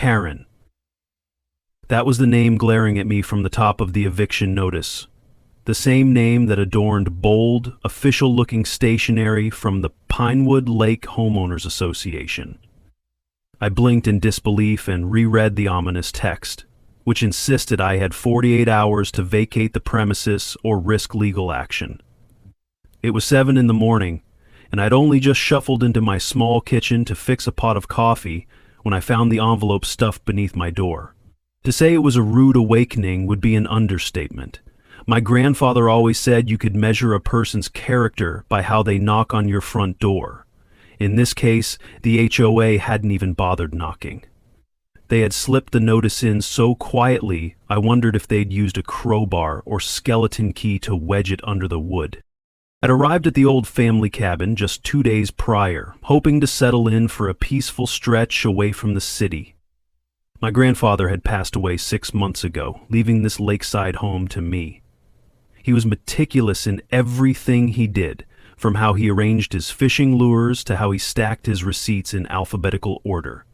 Karen. That was the name glaring at me from the top of the eviction notice. The same name that adorned bold, official-looking stationery from the Pinewood Lake Homeowners Association. I blinked in disbelief and reread the ominous text, which insisted I had 48 hours to vacate the premises or risk legal action. It was 7 in the morning, and I'd only just shuffled into my small kitchen to fix a pot of coffee when I found the envelope stuffed beneath my door. To say it was a rude awakening would be an understatement. My grandfather always said you could measure a person's character by how they knock on your front door. In this case, the HOA hadn't even bothered knocking. They had slipped the notice in so quietly, I wondered if they'd used a crowbar or skeleton key to wedge it under the wood. I'd arrived at the old family cabin just 2 days prior, hoping to settle in for a peaceful stretch away from the city. My grandfather had passed away 6 months ago, leaving this lakeside home to me. He was meticulous in everything he did, from how he arranged his fishing lures to how he stacked his receipts in alphabetical order.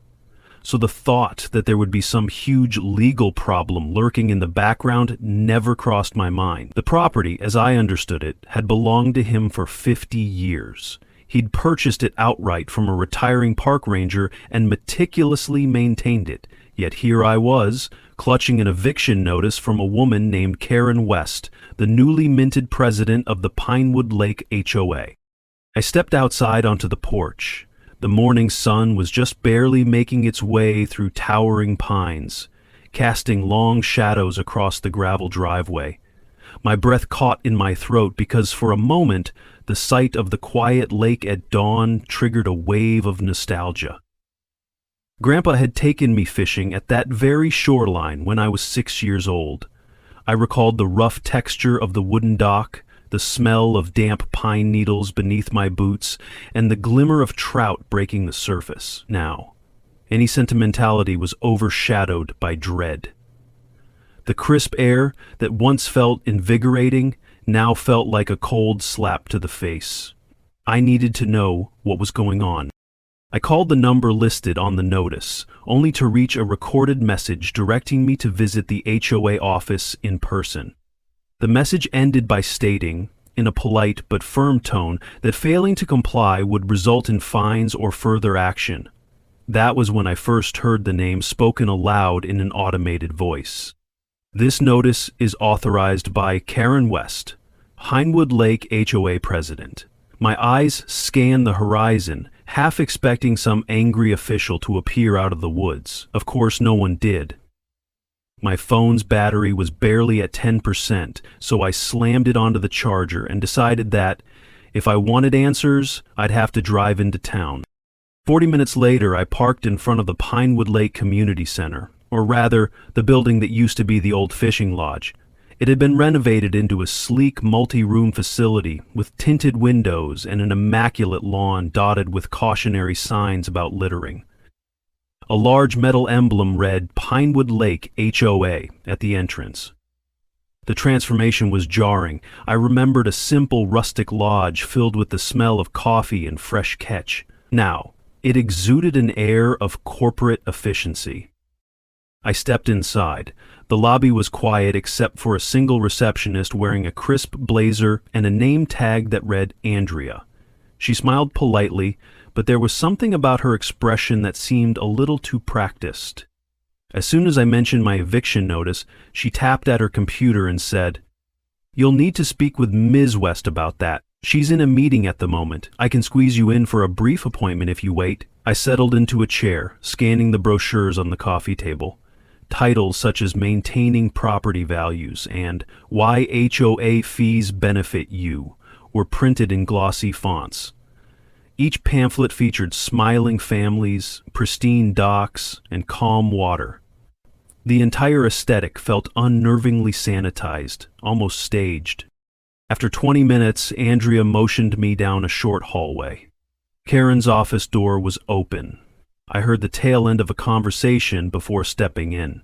So the thought that there would be some huge legal problem lurking in the background never crossed my mind. The property, as I understood it, had belonged to him for 50 years. He'd purchased it outright from a retiring park ranger and meticulously maintained it. Yet here I was, clutching an eviction notice from a woman named Karen West, the newly minted president of the Pinewood Lake HOA. I stepped outside onto the porch. The morning sun was just barely making its way through towering pines, casting long shadows across the gravel driveway. My breath caught in my throat because for a moment, the sight of the quiet lake at dawn triggered a wave of nostalgia. Grandpa had taken me fishing at that very shoreline when I was 6 years old. I recalled the rough texture of the wooden dock, the smell of damp pine needles beneath my boots, and the glimmer of trout breaking the surface. Now, any sentimentality was overshadowed by dread. The crisp air that once felt invigorating now felt like a cold slap to the face. I needed to know what was going on. I called the number listed on the notice, only to reach a recorded message directing me to visit the HOA office in person. The message ended by stating, in a polite but firm tone, that failing to comply would result in fines or further action. That was when I first heard the name spoken aloud in an automated voice. This notice is authorized by Karen West, Pinewood Lake HOA president. My eyes scanned the horizon, half expecting some angry official to appear out of the woods. Of course, no one did. My phone's battery was barely at 10%, so I slammed it onto the charger and decided that, if I wanted answers, I'd have to drive into town. 40 minutes later, I parked in front of the Pinewood Lake Community Center, or rather, the building that used to be the old fishing lodge. It had been renovated into a sleek multi-room facility with tinted windows and an immaculate lawn dotted with cautionary signs about littering. A large metal emblem read Pinewood Lake HOA at the entrance. The transformation was jarring. I remembered a simple rustic lodge filled with the smell of coffee and fresh catch. Now, it exuded an air of corporate efficiency. I stepped inside. The lobby was quiet except for a single receptionist wearing a crisp blazer and a name tag that read Andrea. She smiled politely, but there was something about her expression that seemed a little too practiced. As soon as I mentioned my eviction notice, she tapped at her computer and said, "You'll need to speak with Ms. West about that. She's in a meeting at the moment. I can squeeze you in for a brief appointment if you wait." I settled into a chair, scanning the brochures on the coffee table. Titles such as Maintaining Property Values and Why HOA Fees Benefit You were printed in glossy fonts. Each pamphlet featured smiling families, pristine docks, and calm water. The entire aesthetic felt unnervingly sanitized, almost staged. After 20 minutes, Andrea motioned me down a short hallway. Karen's office door was open. I heard the tail end of a conversation before stepping in.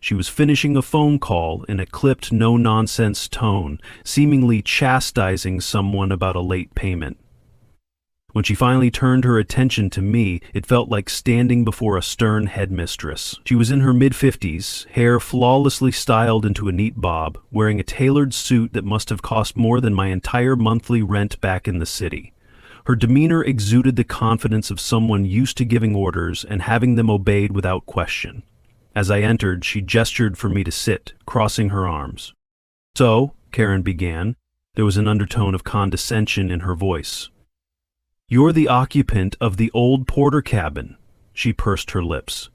She was finishing a phone call in a clipped, no-nonsense tone, seemingly chastising someone about a late payment. When she finally turned her attention to me, it felt like standing before a stern headmistress. She was in her mid-50s, hair flawlessly styled into a neat bob, wearing a tailored suit that must have cost more than my entire monthly rent back in the city. Her demeanor exuded the confidence of someone used to giving orders and having them obeyed without question. As I entered, she gestured for me to sit, crossing her arms. "So," Karen began. There was an undertone of condescension in her voice. "You're the occupant of the old Porter cabin." She pursed her lips.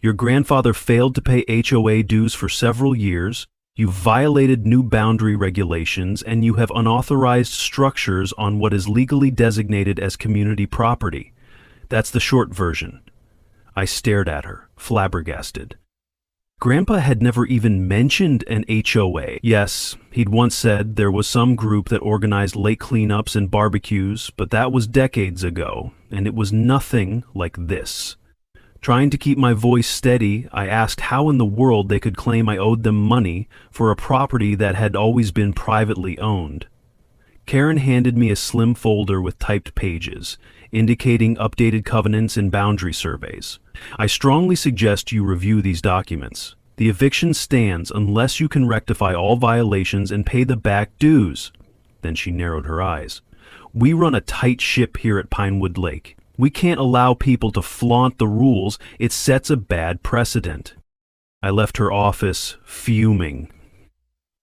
"Your grandfather failed to pay HOA dues for several years, you violated new boundary regulations, and you have unauthorized structures on what is legally designated as community property. That's the short version." I stared at her, flabbergasted. Grandpa had never even mentioned an HOA. Yes, he'd once said there was some group that organized lake cleanups and barbecues, but that was decades ago, and it was nothing like this. Trying to keep my voice steady, I asked how in the world they could claim I owed them money for a property that had always been privately owned. Karen handed me a slim folder with typed pages, indicating updated covenants and boundary surveys. "I strongly suggest you review these documents. The eviction stands unless you can rectify all violations and pay the back dues." Then she narrowed her eyes. "We run a tight ship here at Pinewood Lake. We can't allow people to flaunt the rules. It sets a bad precedent." I left her office fuming.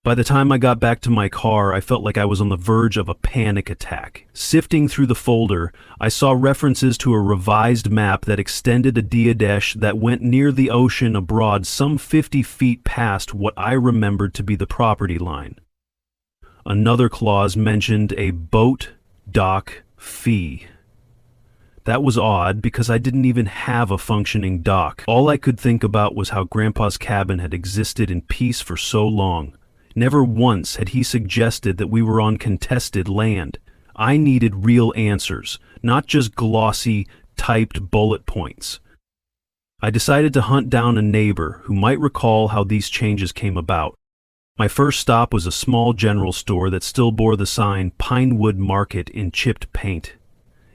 By the time I got back to my car, I felt like I was on the verge of a panic attack. Sifting through the folder, I saw references to a revised map that extended a diadesh that went near the ocean abroad some 50 feet past what I remembered to be the property line. Another clause mentioned a boat dock fee. That was odd because I didn't even have a functioning dock. All I could think about was how Grandpa's cabin had existed in peace for so long. Never once had he suggested that we were on contested land. I needed real answers, not just glossy, typed bullet points. I decided to hunt down a neighbor who might recall how these changes came about. My first stop was a small general store that still bore the sign Pinewood Market in chipped paint.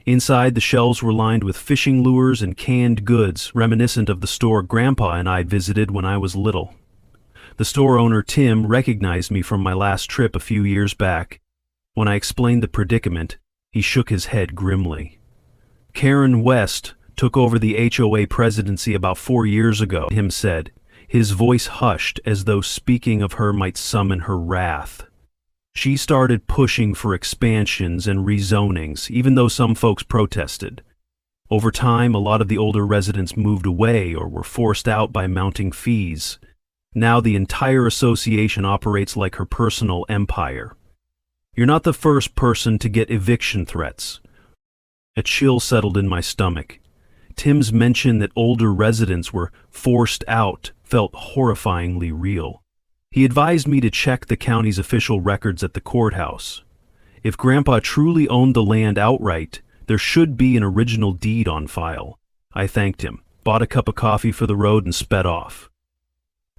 Inside, the shelves were lined with fishing lures and canned goods, reminiscent of the store Grandpa and I visited when I was little. The store owner, Tim, recognized me from my last trip a few years back. When I explained the predicament, he shook his head grimly. "Karen West took over the HOA presidency about 4 years ago," Tim said. His voice hushed as though speaking of her might summon her wrath. "She started pushing for expansions and rezonings, even though some folks protested. Over time, a lot of the older residents moved away or were forced out by mounting fees. Now the entire association operates like her personal empire. You're not the first person to get eviction threats." A chill settled in my stomach. Tim's mention that older residents were forced out felt horrifyingly real. He advised me to check the county's official records at the courthouse. If Grandpa truly owned the land outright, there should be an original deed on file. I thanked him, bought a cup of coffee for the road, and sped off.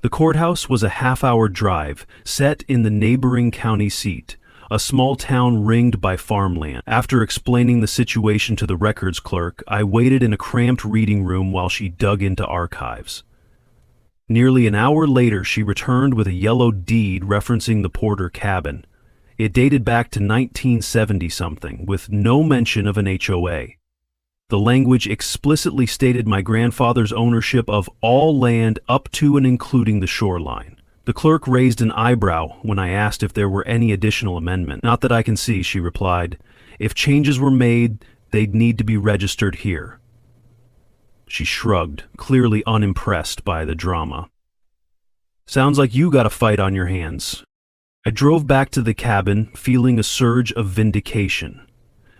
The courthouse was a half-hour drive, set in the neighboring county seat, a small town ringed by farmland. After explaining the situation to the records clerk, I waited in a cramped reading room while she dug into archives. Nearly an hour later, she returned with a yellow deed referencing the Porter cabin. It dated back to 1970-something, with no mention of an HOA. The language explicitly stated my grandfather's ownership of all land up to and including the shoreline. The clerk raised an eyebrow when I asked if there were any additional amendment. "Not that I can see," she replied. "If changes were made, they'd need to be registered here." She shrugged, clearly unimpressed by the drama. "Sounds like you got a fight on your hands." I drove back to the cabin, feeling a surge of vindication.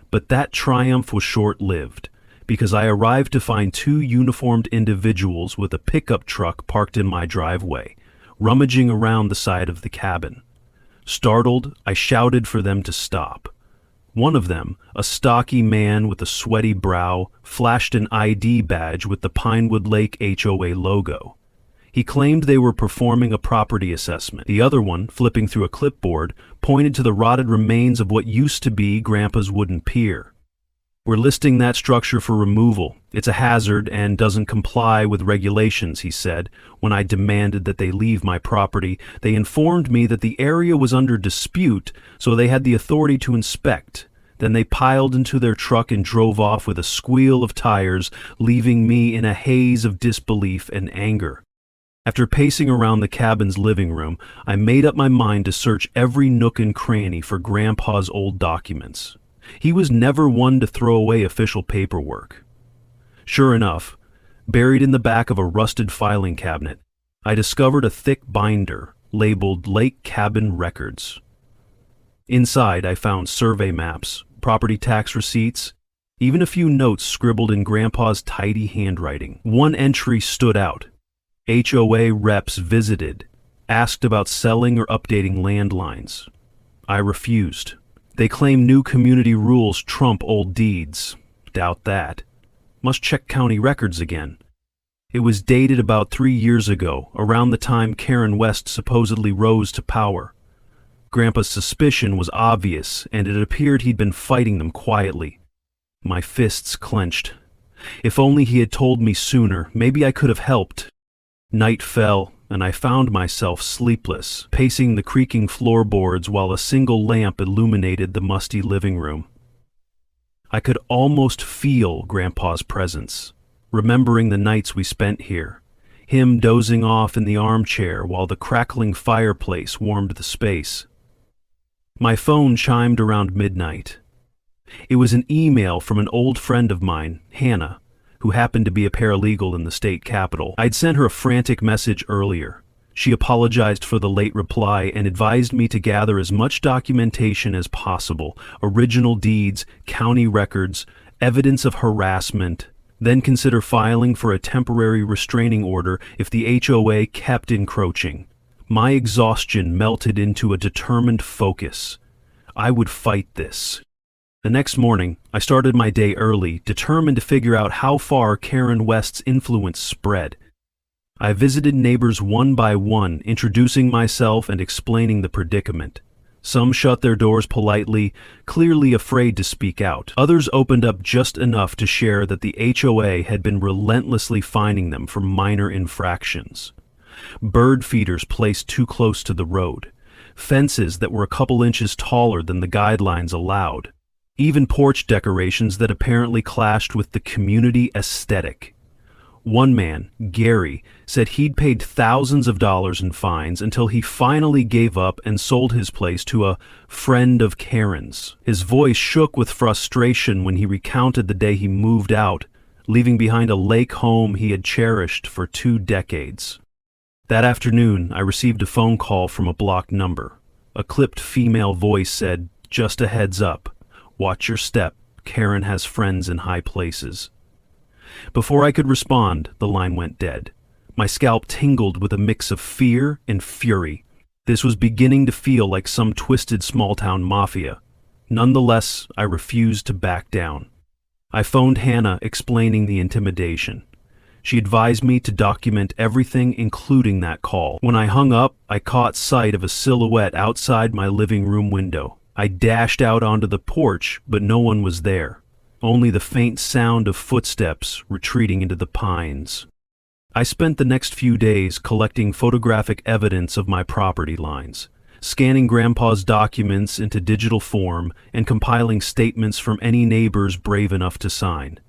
But that triumph was short-lived, because I arrived to find 2 uniformed individuals with a pickup truck parked in my driveway, rummaging around the side of the cabin. Startled, I shouted for them to stop. One of them, a stocky man with a sweaty brow, flashed an ID badge with the Pinewood Lake HOA logo. He claimed they were performing a property assessment. The other one, flipping through a clipboard, pointed to the rotted remains of what used to be Grandpa's wooden pier. "We're listing that structure for removal. It's a hazard and doesn't comply with regulations," he said. When I demanded that they leave my property, they informed me that the area was under dispute, so they had the authority to inspect. Then they piled into their truck and drove off with a squeal of tires, leaving me in a haze of disbelief and anger. After pacing around the cabin's living room, I made up my mind to search every nook and cranny for Grandpa's old documents. He was never one to throw away official paperwork. Sure enough, buried in the back of a rusted filing cabinet, I discovered a thick binder labeled Lake Cabin Records. Inside, I found survey maps, property tax receipts, even a few notes scribbled in Grandpa's tidy handwriting. One entry stood out. HOA reps visited, asked about selling or updating landlines. I refused. They claim new community rules trump old deeds. Doubt that. Must check county records again. It was dated about 3 years ago, around the time Karen West supposedly rose to power. Grandpa's suspicion was obvious, and it appeared he'd been fighting them quietly. My fists clenched. If only he had told me sooner, maybe I could have helped. Night fell, and I found myself sleepless, pacing the creaking floorboards while a single lamp illuminated the musty living room. I could almost feel Grandpa's presence, remembering the nights we spent here, him dozing off in the armchair while the crackling fireplace warmed the space. My phone chimed around midnight. It was an email from an old friend of mine, Hannah, who happened to be a paralegal in the state capitol. I'd sent her a frantic message earlier. She apologized for the late reply and advised me to gather as much documentation as possible, original deeds, county records, evidence of harassment, then consider filing for a temporary restraining order if the HOA kept encroaching. My exhaustion melted into a determined focus. I would fight this. The next morning, I started my day early, determined to figure out how far Karen West's influence spread. I visited neighbors one by one, introducing myself and explaining the predicament. Some shut their doors politely, clearly afraid to speak out. Others opened up just enough to share that the HOA had been relentlessly fining them for minor infractions. Bird feeders placed too close to the road, fences that were a couple inches taller than the guidelines allowed, even porch decorations that apparently clashed with the community aesthetic. One man, Gary, said he'd paid thousands of dollars in fines until he finally gave up and sold his place to a friend of Karen's. His voice shook with frustration when he recounted the day he moved out, leaving behind a lake home he had cherished for 2 decades. That afternoon, I received a phone call from a blocked number. A clipped female voice said, "Just a heads up. Watch your step. Karen has friends in high places." Before I could respond, the line went dead. My scalp tingled with a mix of fear and fury. This was beginning to feel like some twisted small-town mafia. Nonetheless, I refused to back down. I phoned Hannah explaining the intimidation. She advised me to document everything, including that call. When I hung up, I caught sight of a silhouette outside my living room window. I dashed out onto the porch, but no one was there. Only the faint sound of footsteps retreating into the pines. I spent the next few days collecting photographic evidence of my property lines, scanning Grandpa's documents into digital form, and compiling statements from any neighbors brave enough to sign.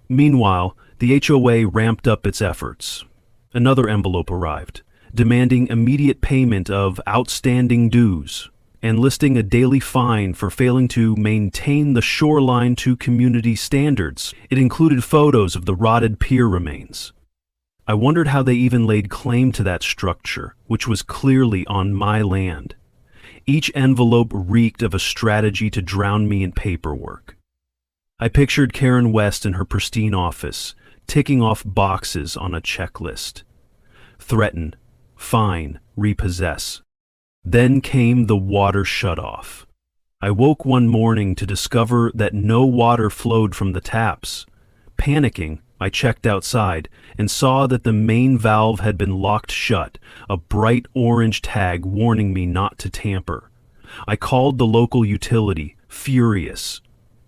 Meanwhile, the HOA ramped up its efforts. Another envelope arrived, demanding immediate payment of outstanding dues, and listing a daily fine for failing to maintain the shoreline to community standards. It included photos of the rotted pier remains. I wondered how they even laid claim to that structure, which was clearly on my land. Each envelope reeked of a strategy to drown me in paperwork. I pictured Karen West in her pristine office, ticking off boxes on a checklist. Threaten, fine, repossess. Then came the water shutoff. I woke one morning to discover that no water flowed from the taps. Panicking, I checked outside and saw that the main valve had been locked shut, a bright orange tag warning me not to tamper. I called the local utility, furious.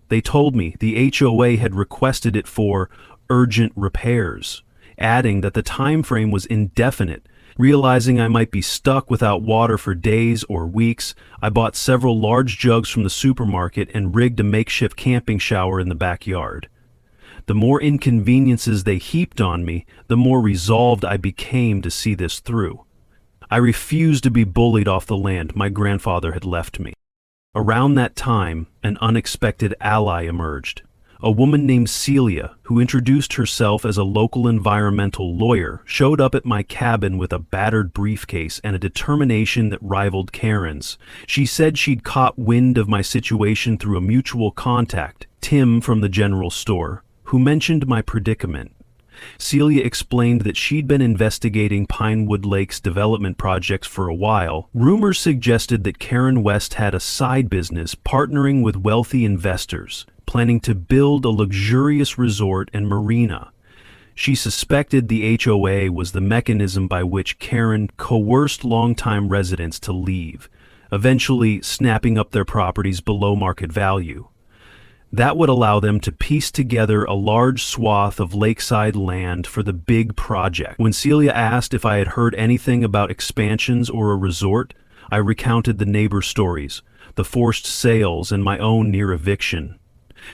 They told me the HOA had requested it for urgent repairs, adding that the time frame was indefinite. Realizing I might be stuck without water for days or weeks, I bought several large jugs from the supermarket and rigged a makeshift camping shower in the backyard. The more inconveniences they heaped on me, the more resolved I became to see this through. I refused to be bullied off the land my grandfather had left me. Around that time, an unexpected ally emerged. A woman named Celia, who introduced herself as a local environmental lawyer, showed up at my cabin with a battered briefcase and a determination that rivaled Karen's. She said she'd caught wind of my situation through a mutual contact, Tim from the general store, who mentioned my predicament. Celia explained that she'd been investigating Pinewood Lake's development projects for a while. Rumors suggested that Karen West had a side business partnering with wealthy investors, planning to build a luxurious resort and marina. She suspected the HOA was the mechanism by which Karen coerced longtime residents to leave, eventually snapping up their properties below market value. That would allow them to piece together a large swath of lakeside land for the big project. When Celia asked if I had heard anything about expansions or a resort, I recounted the neighbor stories, the forced sales, and my own near eviction.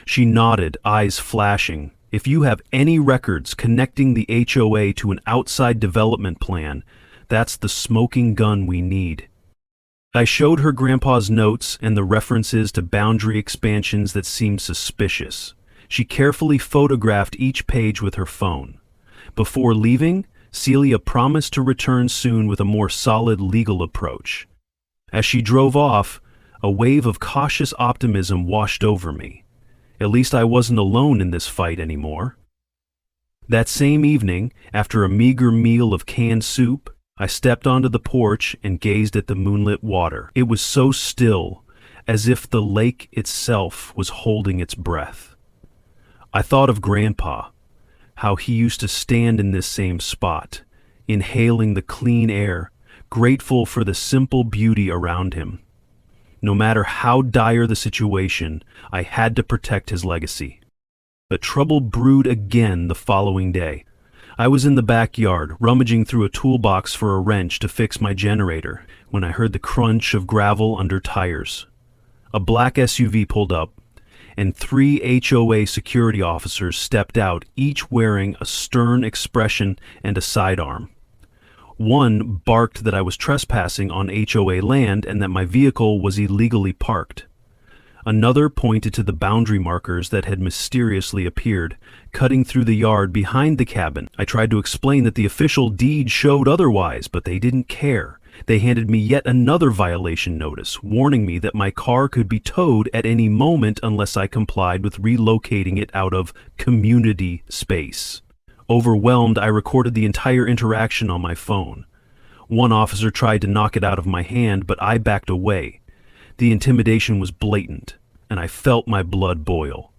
She nodded, eyes flashing. If you have any records connecting the HOA to an outside development plan, that's the smoking gun we need. I showed her Grandpa's notes and the references to boundary expansions that seemed suspicious. She carefully photographed each page with her phone. Before leaving, Celia promised to return soon with a more solid legal approach. As she drove off, a wave of cautious optimism washed over me. At least I wasn't alone in this fight anymore. That same evening, after a meager meal of canned soup, I stepped onto the porch and gazed at the moonlit water. It was so still, as if the lake itself was holding its breath. I thought of Grandpa, how he used to stand in this same spot, inhaling the clean air, grateful for the simple beauty around him. No matter how dire the situation, I had to protect his legacy. But trouble brewed again the following day. I was in the backyard, rummaging through a toolbox for a wrench to fix my generator, when I heard the crunch of gravel under tires. A black SUV pulled up, and 3 HOA security officers stepped out, each wearing a stern expression and a sidearm. One barked that I was trespassing on HOA land and that my vehicle was illegally parked. Another pointed to the boundary markers that had mysteriously appeared, cutting through the yard behind the cabin. I tried to explain that the official deed showed otherwise, but they didn't care. They handed me yet another violation notice, warning me that my car could be towed at any moment unless I complied with relocating it out of community space. Overwhelmed, I recorded the entire interaction on my phone. One officer tried to knock it out of my hand, but I backed away. The intimidation was blatant, and I felt my blood boil.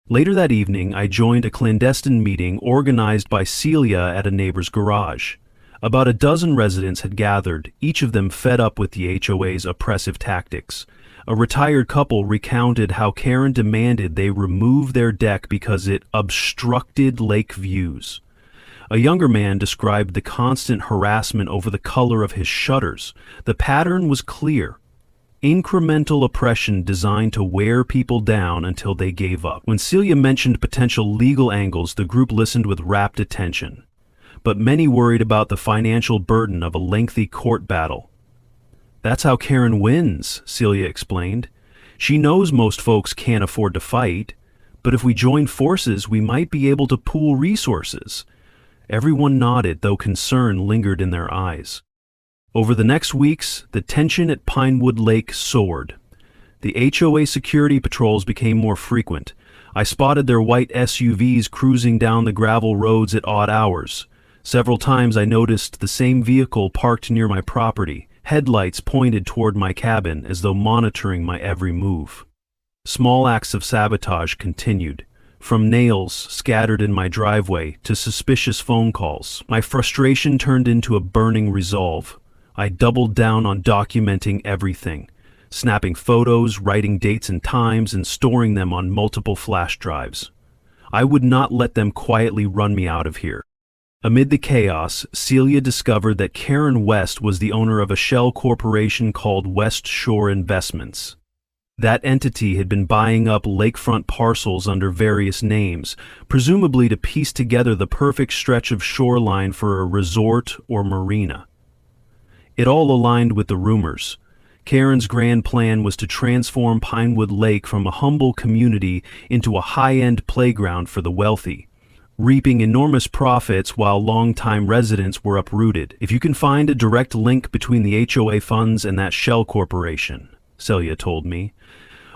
Later that evening, I joined a clandestine meeting organized by Celia at a neighbor's garage. About a dozen residents had gathered, each of them fed up with the HOA's oppressive tactics. A retired couple recounted how Karen demanded they remove their deck because it obstructed lake views. A younger man described the constant harassment over the color of his shutters. The pattern was clear. Incremental oppression designed to wear people down until they gave up. When Celia mentioned potential legal angles, the group listened with rapt attention. But many worried about the financial burden of a lengthy court battle. That's how Karen wins, Celia explained. She knows most folks can't afford to fight, but if we join forces, we might be able to pool resources. Everyone nodded, though concern lingered in their eyes. Over the next weeks, the tension at Pinewood Lake soared. The HOA security patrols became more frequent. I spotted their white SUVs cruising down the gravel roads at odd hours. Several times I noticed the same vehicle parked near my property, headlights pointed toward my cabin as though monitoring my every move. Small acts of sabotage continued, from nails scattered in my driveway to suspicious phone calls. My frustration turned into a burning resolve. I doubled down on documenting everything, snapping photos, writing dates and times, and storing them on multiple flash drives. I would not let them quietly run me out of here. Amid the chaos, Celia discovered that Karen West was the owner of a shell corporation called West Shore Investments. That entity had been buying up lakefront parcels under various names, presumably to piece together the perfect stretch of shoreline for a resort or marina. It all aligned with the rumors. Karen's grand plan was to transform Pinewood Lake from a humble community into a high-end playground for the wealthy, reaping enormous profits while long-time residents were uprooted. If you can find a direct link between the HOA funds and that shell corporation, Celia told me,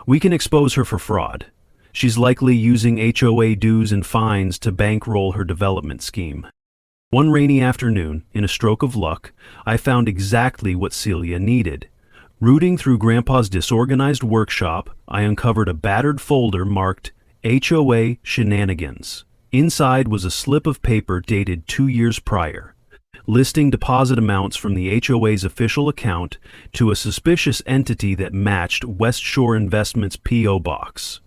we can expose her for fraud. She's likely using HOA dues and fines to bankroll her development scheme. One rainy afternoon, in a stroke of luck, I found exactly what Celia needed. Rooting through Grandpa's disorganized workshop, I uncovered a battered folder marked HOA Shenanigans. Inside was a slip of paper dated 2 years prior, listing deposit amounts from the HOA's official account to a suspicious entity that matched West Shore Investments' P.O. box.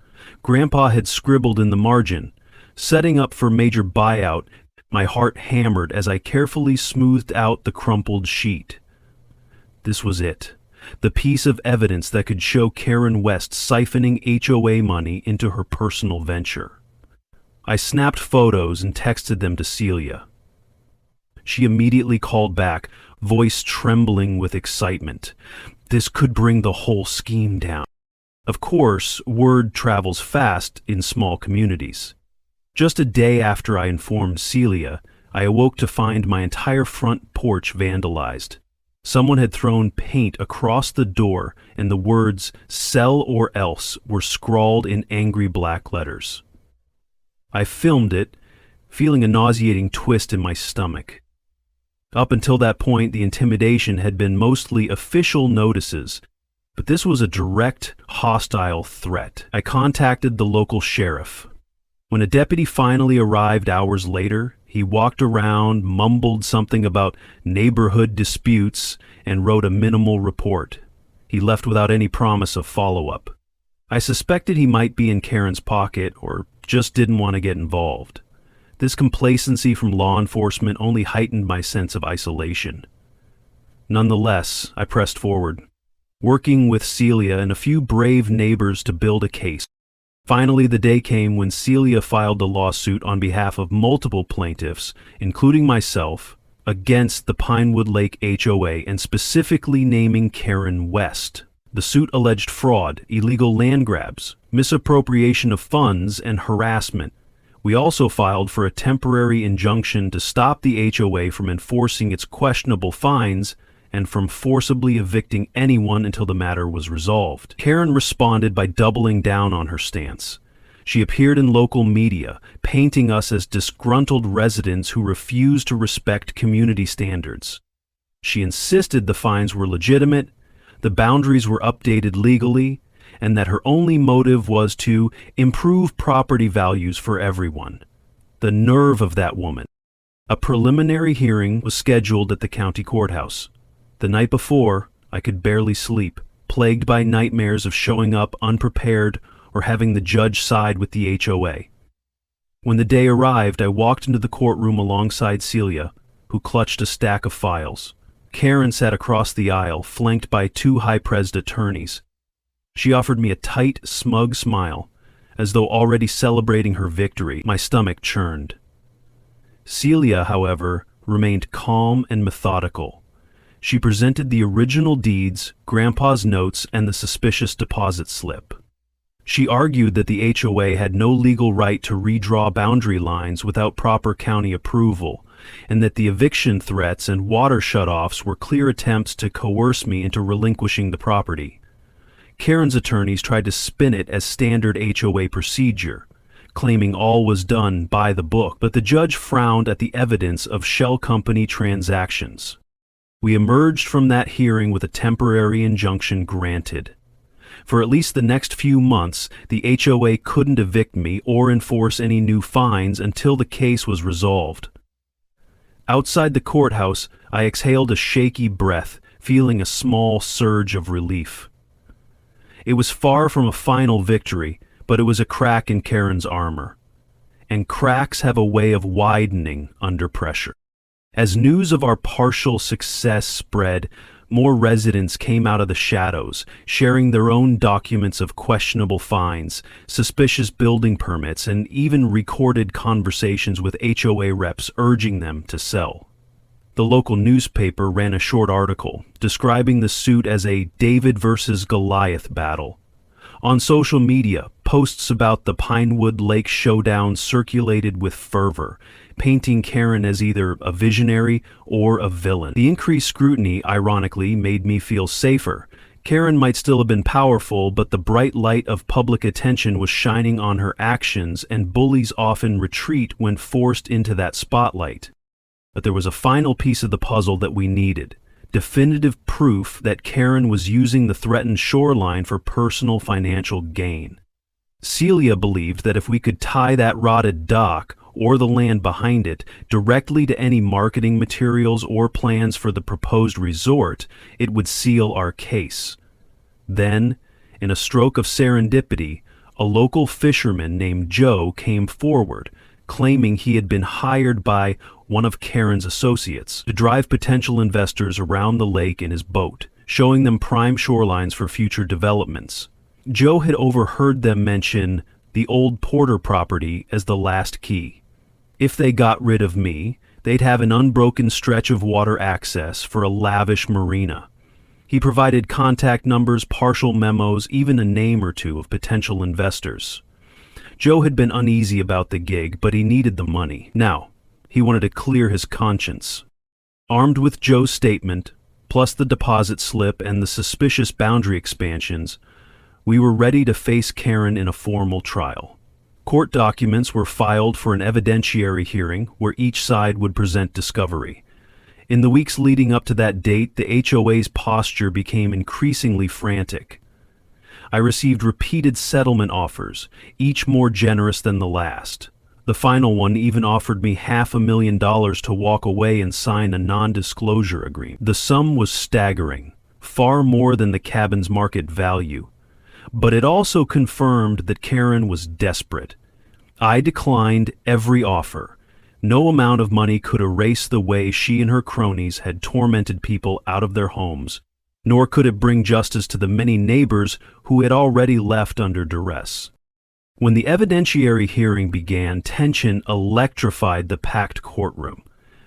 Grandpa had scribbled in the margin, setting up for major buyout. My heart hammered as I carefully smoothed out the crumpled sheet. This was it. The piece of evidence that could show Karen West siphoning HOA money into her personal venture. I snapped photos and texted them to Celia. She immediately called back, voice trembling with excitement. This could bring the whole scheme down. Of course, word travels fast in small communities. Just a day after I informed Celia, I awoke to find my entire front porch vandalized. Someone had thrown paint across the door, and the words "sell or else" were scrawled in angry black letters. I filmed it, feeling a nauseating twist in my stomach. Up until that point, the intimidation had been mostly official notices, but this was a direct, hostile threat. I contacted the local sheriff. When a deputy finally arrived hours later, he walked around, mumbled something about neighborhood disputes, and wrote a minimal report. He left without any promise of follow-up. I suspected he might be in Karen's pocket or just didn't want to get involved. This complacency from law enforcement only heightened my sense of isolation. Nonetheless, I pressed forward, working with Celia and a few brave neighbors to build a case. Finally, the day came when Celia filed a lawsuit on behalf of multiple plaintiffs, including myself, against the Pinewood Lake HOA and specifically naming Karen West. The suit alleged fraud, illegal land grabs, misappropriation of funds, and harassment. We also filed for a temporary injunction to stop the HOA from enforcing its questionable fines and from forcibly evicting anyone until the matter was resolved. Karen responded by doubling down on her stance. She appeared in local media, painting us as disgruntled residents who refused to respect community standards. She insisted the fines were legitimate, the boundaries were updated legally, and that her only motive was to improve property values for everyone. The nerve of that woman. A preliminary hearing was scheduled at the county courthouse. The night before, I could barely sleep, plagued by nightmares of showing up unprepared or having the judge side with the HOA. When the day arrived, I walked into the courtroom alongside Celia, who clutched a stack of files. Karen sat across the aisle, flanked by 2 high-prezed attorneys. She offered me a tight, smug smile, as though already celebrating her victory. My stomach churned. Celia, however, remained calm and methodical. She presented the original deeds, Grandpa's notes, and the suspicious deposit slip. She argued that the HOA had no legal right to redraw boundary lines without proper county approval, and that the eviction threats and water shutoffs were clear attempts to coerce me into relinquishing the property. Karen's attorneys tried to spin it as standard HOA procedure, claiming all was done by the book, but the judge frowned at the evidence of shell company transactions. We emerged from that hearing with a temporary injunction granted. For at least the next few months, the HOA couldn't evict me or enforce any new fines until the case was resolved. Outside the courthouse, I exhaled a shaky breath, feeling a small surge of relief. It was far from a final victory, but it was a crack in Karen's armor. And cracks have a way of widening under pressure. As news of our partial success spread, more residents came out of the shadows, sharing their own documents of questionable fines, suspicious building permits, and even recorded conversations with HOA reps urging them to sell. The local newspaper ran a short article describing the suit as a David versus Goliath battle. On social media, posts about the Pinewood Lake showdown circulated with fervor, painting Karen as either a visionary or a villain. The increased scrutiny, ironically, made me feel safer. Karen might still have been powerful, but the bright light of public attention was shining on her actions, and bullies often retreat when forced into that spotlight. But there was a final piece of the puzzle that we needed. Definitive proof that Karen was using the threatened shoreline for personal financial gain. Celia believed that if we could tie that rotted dock, or the land behind it, directly to any marketing materials or plans for the proposed resort, it would seal our case. Then, in a stroke of serendipity, a local fisherman named Joe came forward, claiming he had been hired by one of Karen's associates to drive potential investors around the lake in his boat, showing them prime shorelines for future developments. Joe had overheard them mention the old Porter property as the last key. If they got rid of me, they'd have an unbroken stretch of water access for a lavish marina. He provided contact numbers, partial memos, even a name or two of potential investors. Joe had been uneasy about the gig, but he needed the money. Now, he wanted to clear his conscience. Armed with Joe's statement, plus the deposit slip and the suspicious boundary expansions, we were ready to face Karen in a formal trial. Court documents were filed for an evidentiary hearing where each side would present discovery. In the weeks leading up to that date, the HOA's posture became increasingly frantic. I received repeated settlement offers, each more generous than the last. The final one even offered me $500,000 to walk away and sign a non-disclosure agreement. The sum was staggering, far more than the cabin's market value. But it also confirmed that Karen was desperate. I declined every offer. No amount of money could erase the way she and her cronies had tormented people out of their homes, nor could it bring justice to the many neighbors who had already left under duress. When the evidentiary hearing began, tension electrified the packed courtroom.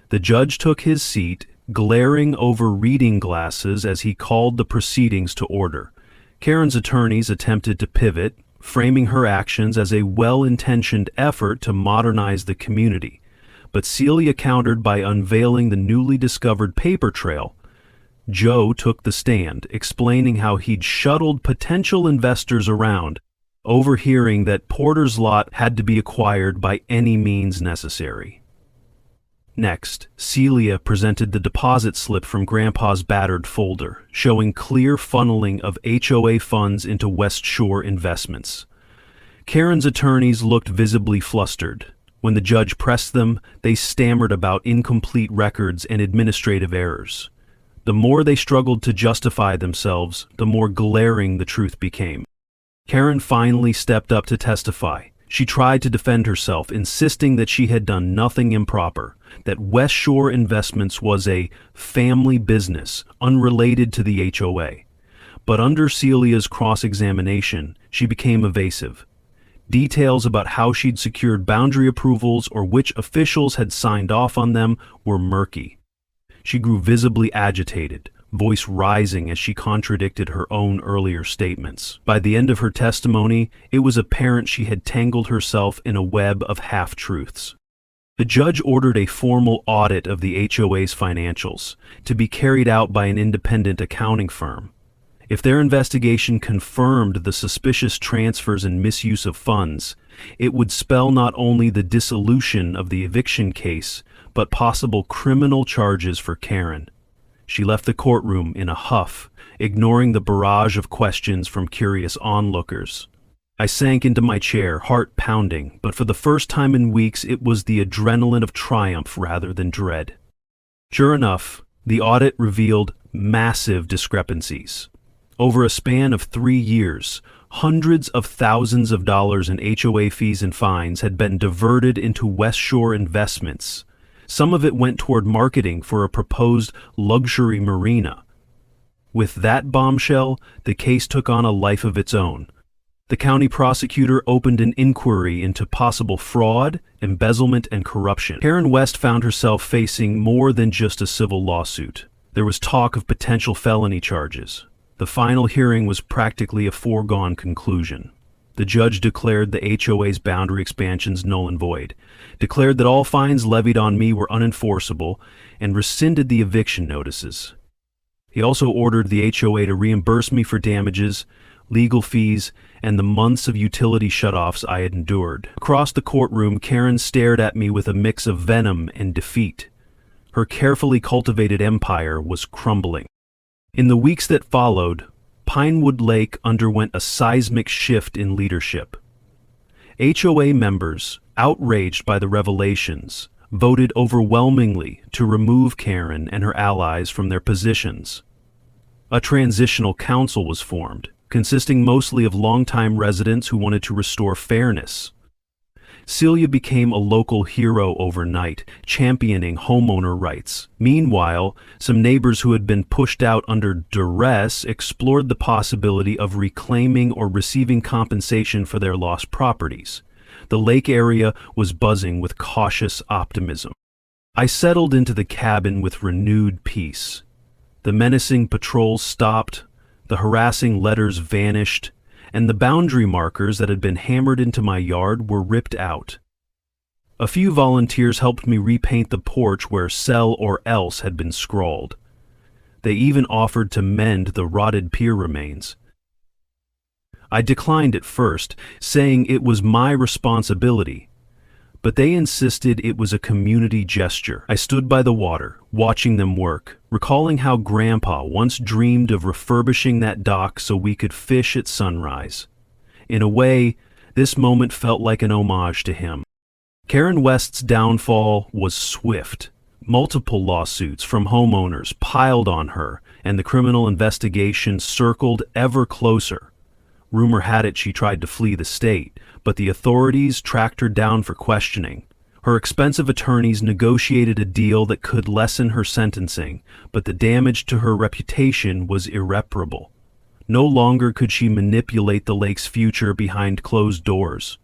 The judge took his seat, glaring over reading glasses as he called the proceedings to order. Karen's attorneys attempted to pivot, framing her actions as a well-intentioned effort to modernize the community. But Celia countered by unveiling the newly discovered paper trail. Joe took the stand, explaining how he'd shuttled potential investors around, overhearing that Porter's lot had to be acquired by any means necessary. Next, Celia presented the deposit slip from Grandpa's battered folder, showing clear funneling of HOA funds into West Shore investments. Karen's attorneys looked visibly flustered. When the judge pressed them, they stammered about incomplete records and administrative errors. The more they struggled to justify themselves, the more glaring the truth became. Karen finally stepped up to testify. She tried to defend herself, insisting that she had done nothing improper, that West Shore Investments was a family business unrelated to the HOA. But under Celia's cross-examination, she became evasive. Details about how she'd secured boundary approvals or which officials had signed off on them were murky. She grew visibly agitated, voice rising as she contradicted her own earlier statements. By the end of her testimony, it was apparent she had tangled herself in a web of half-truths. The judge ordered a formal audit of the HOA's financials, to be carried out by an independent accounting firm. If their investigation confirmed the suspicious transfers and misuse of funds, it would spell not only the dissolution of the eviction case, but possible criminal charges for Karen. She left the courtroom in a huff, ignoring the barrage of questions from curious onlookers. I sank into my chair, heart pounding, but for the first time in weeks it was the adrenaline of triumph rather than dread. Sure enough, the audit revealed massive discrepancies. Over a span of 3 years, hundreds of thousands of dollars in HOA fees and fines had been diverted into West Shore investments. Some of it went toward marketing for a proposed luxury marina. With that bombshell, the case took on a life of its own. The county prosecutor opened an inquiry into possible fraud, embezzlement, and corruption. Karen West found herself facing more than just a civil lawsuit. There was talk of potential felony charges. The final hearing was practically a foregone conclusion. The judge declared the HOA's boundary expansions null and void, declared that all fines levied on me were unenforceable, and rescinded the eviction notices. He also ordered the HOA to reimburse me for damages, legal fees, and the months of utility shutoffs I had endured. Across the courtroom, Karen stared at me with a mix of venom and defeat. Her carefully cultivated empire was crumbling. In the weeks that followed, Pinewood Lake underwent a seismic shift in leadership. HOA members, outraged by the revelations, voted overwhelmingly to remove Karen and her allies from their positions. A transitional council was formed, consisting mostly of longtime residents who wanted to restore fairness. Celia became a local hero overnight, championing homeowner rights. Meanwhile, some neighbors who had been pushed out under duress explored the possibility of reclaiming or receiving compensation for their lost properties. The lake area was buzzing with cautious optimism. I settled into the cabin with renewed peace. The menacing patrols stopped, the harassing letters vanished, and the boundary markers that had been hammered into my yard were ripped out. A few volunteers helped me repaint the porch where "sell or else" had been scrawled. They even offered to mend the rotted pier remains. I declined at first, saying it was my responsibility, but they insisted it was a community gesture. I stood by the water, watching them work, recalling how Grandpa once dreamed of refurbishing that dock so we could fish at sunrise. In a way, this moment felt like an homage to him. Karen West's downfall was swift. Multiple lawsuits from homeowners piled on her, and the criminal investigation circled ever closer. Rumor had it she tried to flee the state, but the authorities tracked her down for questioning. Her expensive attorneys negotiated a deal that could lessen her sentencing, but the damage to her reputation was irreparable. No longer could she manipulate the lake's future behind closed doors.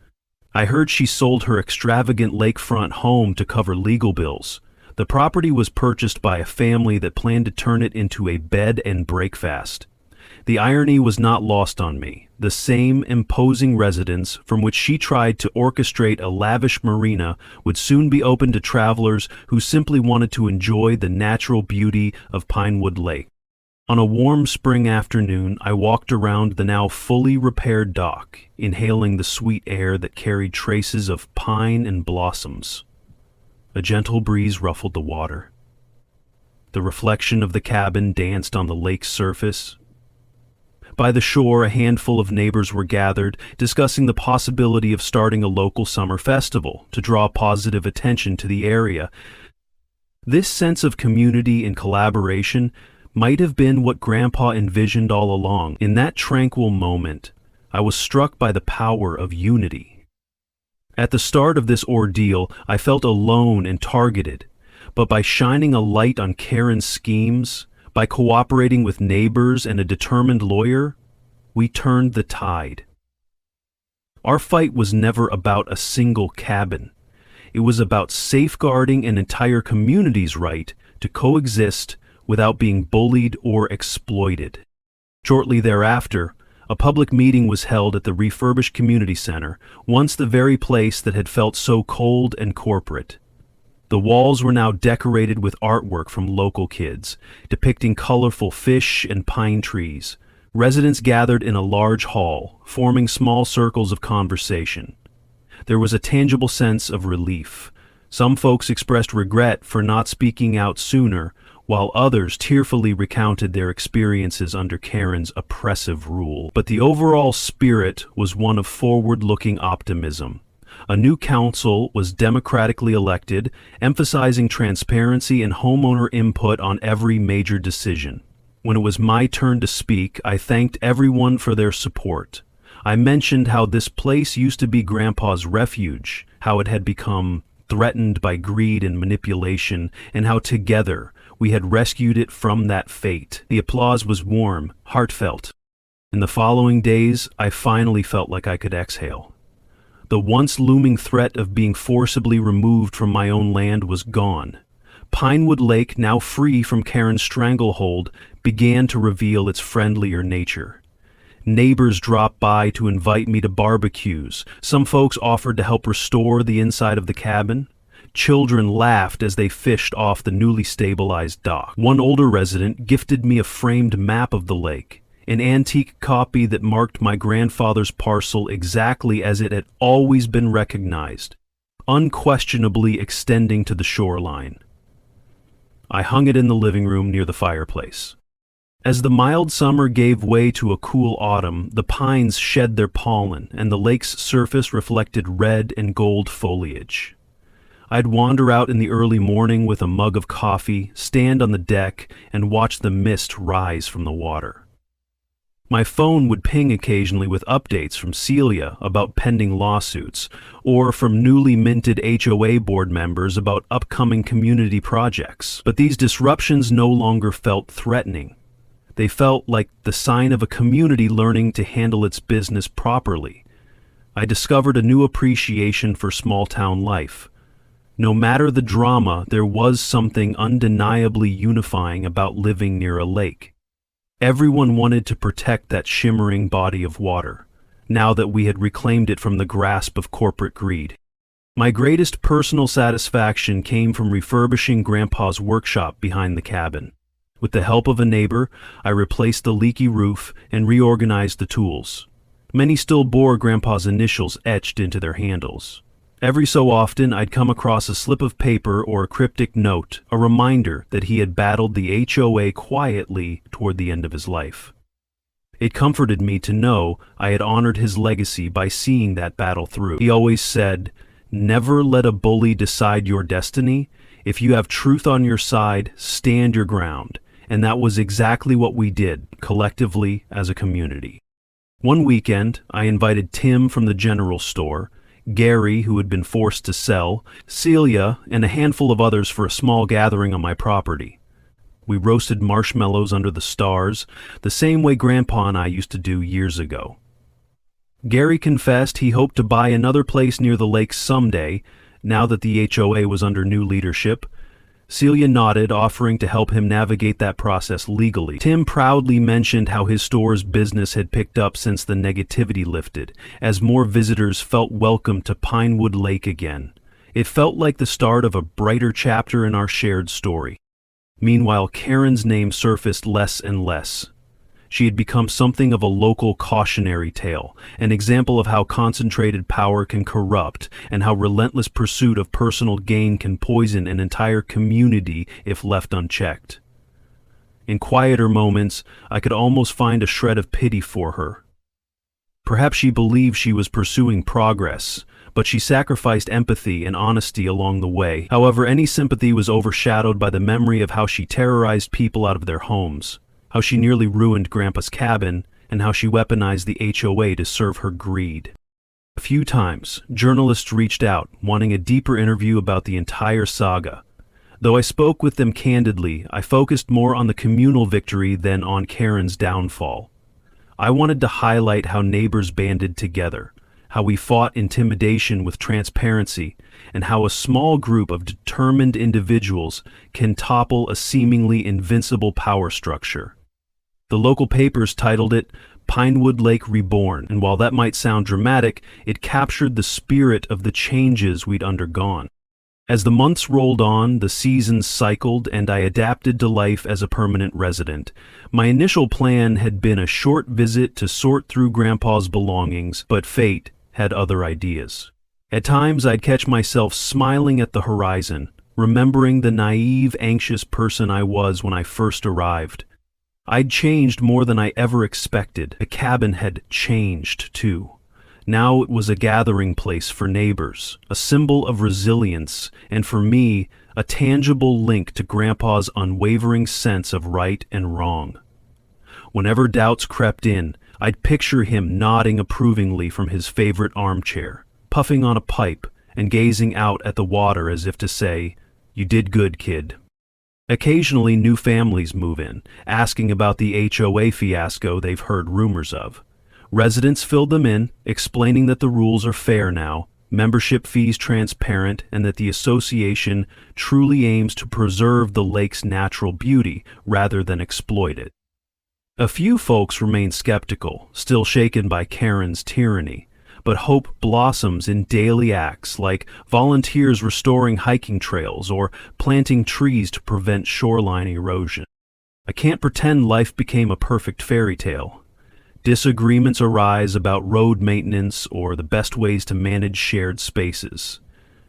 I heard she sold her extravagant lakefront home to cover legal bills. The property was purchased by a family that planned to turn it into a bed and breakfast. The irony was not lost on me. The same imposing residence from which she tried to orchestrate a lavish marina would soon be open to travelers who simply wanted to enjoy the natural beauty of Pinewood Lake. On a warm spring afternoon, I walked around the now fully repaired dock, inhaling the sweet air that carried traces of pine and blossoms. A gentle breeze ruffled the water. The reflection of the cabin danced on the lake's surface. By the shore, a handful of neighbors were gathered, discussing the possibility of starting a local summer festival to draw positive attention to the area. This sense of community and collaboration might have been what Grandpa envisioned all along. In that tranquil moment, I was struck by the power of unity. At the start of this ordeal, I felt alone and targeted, but by shining a light on Karen's schemes, by cooperating with neighbors and a determined lawyer, we turned the tide. Our fight was never about a single cabin. It was about safeguarding an entire community's right to coexist without being bullied or exploited. Shortly thereafter, a public meeting was held at the refurbished community center, once the very place that had felt so cold and corporate. The walls were now decorated with artwork from local kids, depicting colorful fish and pine trees. Residents gathered in a large hall, forming small circles of conversation. There was a tangible sense of relief. Some folks expressed regret for not speaking out sooner, while others tearfully recounted their experiences under Karen's oppressive rule. But the overall spirit was one of forward-looking optimism. A new council was democratically elected, emphasizing transparency and homeowner input on every major decision. When it was my turn to speak, I thanked everyone for their support. I mentioned how this place used to be Grandpa's refuge, how it had become threatened by greed and manipulation, and how together we had rescued it from that fate. The applause was warm, heartfelt. In the following days, I finally felt like I could exhale. The once looming threat of being forcibly removed from my own land was gone. Pinewood Lake, now free from Karen's stranglehold, began to reveal its friendlier nature. Neighbors dropped by to invite me to barbecues. Some folks offered to help restore the inside of the cabin. Children laughed as they fished off the newly stabilized dock. One older resident gifted me a framed map of the lake, an antique copy that marked my grandfather's parcel exactly as it had always been recognized, unquestionably extending to the shoreline. I hung it in the living room near the fireplace. As the mild summer gave way to a cool autumn, the pines shed their pollen, and the lake's surface reflected red and gold foliage. I'd wander out in the early morning with a mug of coffee, stand on the deck, and watch the mist rise from the water. My phone would ping occasionally with updates from Celia about pending lawsuits, or from newly minted HOA board members about upcoming community projects. But these disruptions no longer felt threatening. They felt like the sign of a community learning to handle its business properly. I discovered a new appreciation for small-town life. No matter the drama, there was something undeniably unifying about living near a lake. Everyone wanted to protect that shimmering body of water, now that we had reclaimed it from the grasp of corporate greed. My greatest personal satisfaction came from refurbishing Grandpa's workshop behind the cabin. With the help of a neighbor, I replaced the leaky roof and reorganized the tools. Many still bore Grandpa's initials etched into their handles. Every so often, I'd come across a slip of paper or a cryptic note, a reminder that he had battled the HOA quietly toward the end of his life. It comforted me to know I had honored his legacy by seeing that battle through. He always said, "Never let a bully decide your destiny. If you have truth on your side, stand your ground." And that was exactly what we did, collectively as a community. One weekend, I invited Tim from the general store, Gary, who had been forced to sell, Celia, and a handful of others for a small gathering on my property. We roasted marshmallows under the stars, the same way Grandpa and I used to do years ago. Gary confessed he hoped to buy another place near the lake someday, now that the HOA was under new leadership. Celia nodded, offering to help him navigate that process legally. Tim proudly mentioned how his store's business had picked up since the negativity lifted, as more visitors felt welcome to Pinewood Lake again. It felt like the start of a brighter chapter in our shared story. Meanwhile, Karen's name surfaced less and less. She had become something of a local cautionary tale, an example of how concentrated power can corrupt and how relentless pursuit of personal gain can poison an entire community if left unchecked. In quieter moments, I could almost find a shred of pity for her. Perhaps she believed she was pursuing progress, but she sacrificed empathy and honesty along the way. However, any sympathy was overshadowed by the memory of how she terrorized people out of their homes, how she nearly ruined Grandpa's cabin, and how she weaponized the HOA to serve her greed. A few times, journalists reached out, wanting a deeper interview about the entire saga. Though I spoke with them candidly, I focused more on the communal victory than on Karen's downfall. I wanted to highlight how neighbors banded together, how we fought intimidation with transparency, and how a small group of determined individuals can topple a seemingly invincible power structure. The local papers titled it Pinewood Lake Reborn, and while that might sound dramatic, it captured the spirit of the changes we'd undergone. As the months rolled on, the seasons cycled, and I adapted to life as a permanent resident. My initial plan had been a short visit to sort through Grandpa's belongings, but fate had other ideas. At times, I'd catch myself smiling at the horizon, remembering the naive, anxious person I was when I first arrived. I'd changed more than I ever expected. The cabin had changed, too. Now it was a gathering place for neighbors, a symbol of resilience, and for me, a tangible link to Grandpa's unwavering sense of right and wrong. Whenever doubts crept in, I'd picture him nodding approvingly from his favorite armchair, puffing on a pipe and gazing out at the water as if to say, "You did good, kid." Occasionally, new families move in, asking about the HOA fiasco they've heard rumors of. Residents fill them in, explaining that the rules are fair now, membership fees transparent, and that the association truly aims to preserve the lake's natural beauty rather than exploit it. A few folks remain skeptical, still shaken by Karen's tyranny, but hope blossoms in daily acts like volunteers restoring hiking trails or planting trees to prevent shoreline erosion. I can't pretend life became a perfect fairy tale. Disagreements arise about road maintenance or the best ways to manage shared spaces.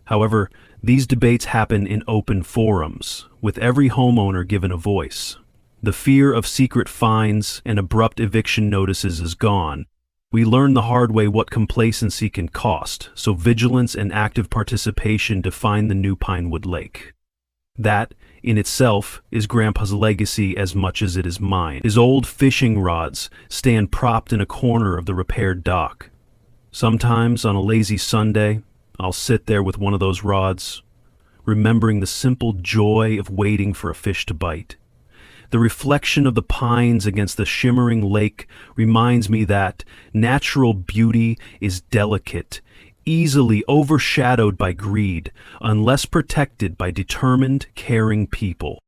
However, these debates happen in open forums, with every homeowner given a voice. The fear of secret fines and abrupt eviction notices is gone. We learn the hard way what complacency can cost, so vigilance and active participation define the new Pinewood Lake. That, in itself, is Grandpa's legacy as much as it is mine. His old fishing rods stand propped in a corner of the repaired dock. Sometimes, on a lazy Sunday, I'll sit there with one of those rods, remembering the simple joy of waiting for a fish to bite. The reflection of the pines against the shimmering lake reminds me that natural beauty is delicate, easily overshadowed by greed, unless protected by determined, caring people.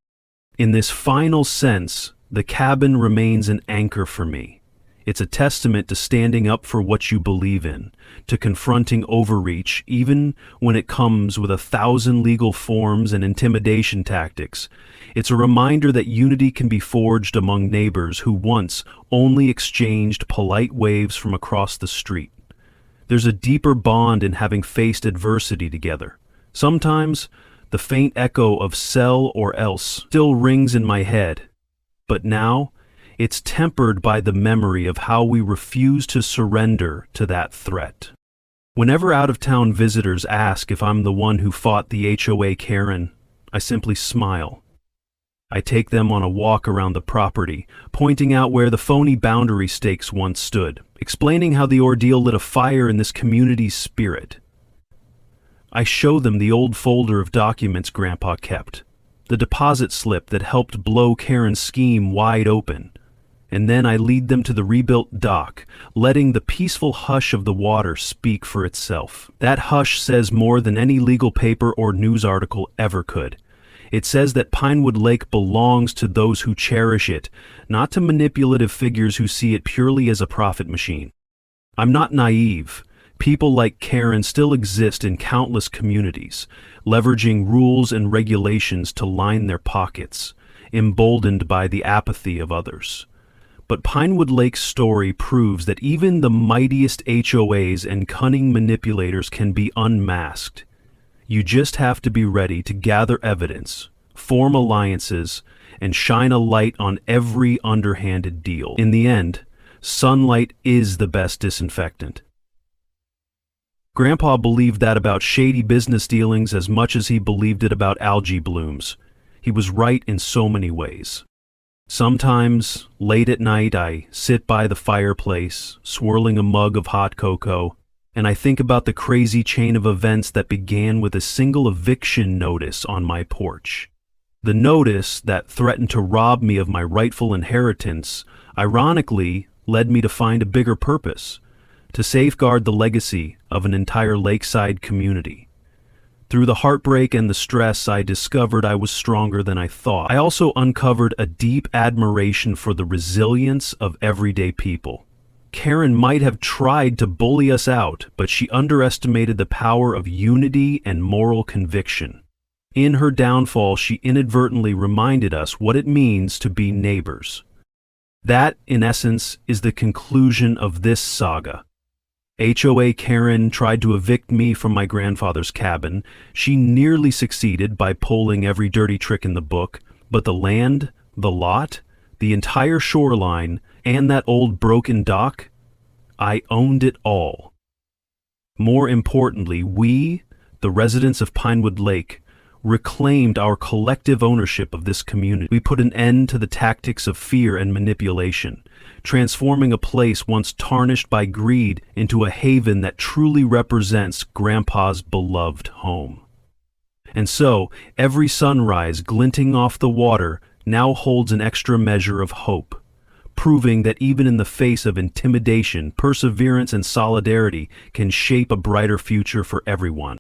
In this final sense, the cabin remains an anchor for me. It's a testament to standing up for what you believe in, to confronting overreach, even when it comes with 1,000 legal forms and intimidation tactics. It's a reminder that unity can be forged among neighbors who once only exchanged polite waves from across the street. There's a deeper bond in having faced adversity together. Sometimes, the faint echo of "sell or else" still rings in my head. But now, it's tempered by the memory of how we refuse to surrender to that threat. Whenever out-of-town visitors ask if I'm the one who fought the HOA Karen, I simply smile. I take them on a walk around the property, pointing out where the phony boundary stakes once stood, explaining how the ordeal lit a fire in this community's spirit. I show them the old folder of documents Grandpa kept, the deposit slip that helped blow Karen's scheme wide open, and then I lead them to the rebuilt dock, letting the peaceful hush of the water speak for itself. That hush says more than any legal paper or news article ever could. It says that Pinewood Lake belongs to those who cherish it, not to manipulative figures who see it purely as a profit machine. I'm not naive. People like Karen still exist in countless communities, leveraging rules and regulations to line their pockets, emboldened by the apathy of others. But Pinewood Lake's story proves that even the mightiest HOAs and cunning manipulators can be unmasked. You just have to be ready to gather evidence, form alliances, and shine a light on every underhanded deal. In the end, sunlight is the best disinfectant. Grandpa believed that about shady business dealings as much as he believed it about algae blooms. He was right in so many ways. Sometimes, late at night, I sit by the fireplace, swirling a mug of hot cocoa, and I think about the crazy chain of events that began with a single eviction notice on my porch. The notice that threatened to rob me of my rightful inheritance, ironically, led me to find a bigger purpose: to safeguard the legacy of an entire lakeside community. Through the heartbreak and the stress, I discovered I was stronger than I thought. I also uncovered a deep admiration for the resilience of everyday people. Karen might have tried to bully us out, but she underestimated the power of unity and moral conviction. In her downfall, she inadvertently reminded us what it means to be neighbors. That, in essence, is the conclusion of this saga. HOA Karen tried to evict me from my grandfather's cabin. She nearly succeeded by pulling every dirty trick in the book, but the land, the lot, the entire shoreline, and that old broken dock, I owned it all. More importantly, we, the residents of Pinewood Lake, reclaimed our collective ownership of this community. We put an end to the tactics of fear and manipulation, transforming a place once tarnished by greed into a haven that truly represents Grandpa's beloved home. And so, every sunrise glinting off the water now holds an extra measure of hope, proving that even in the face of intimidation, perseverance and solidarity can shape a brighter future for everyone.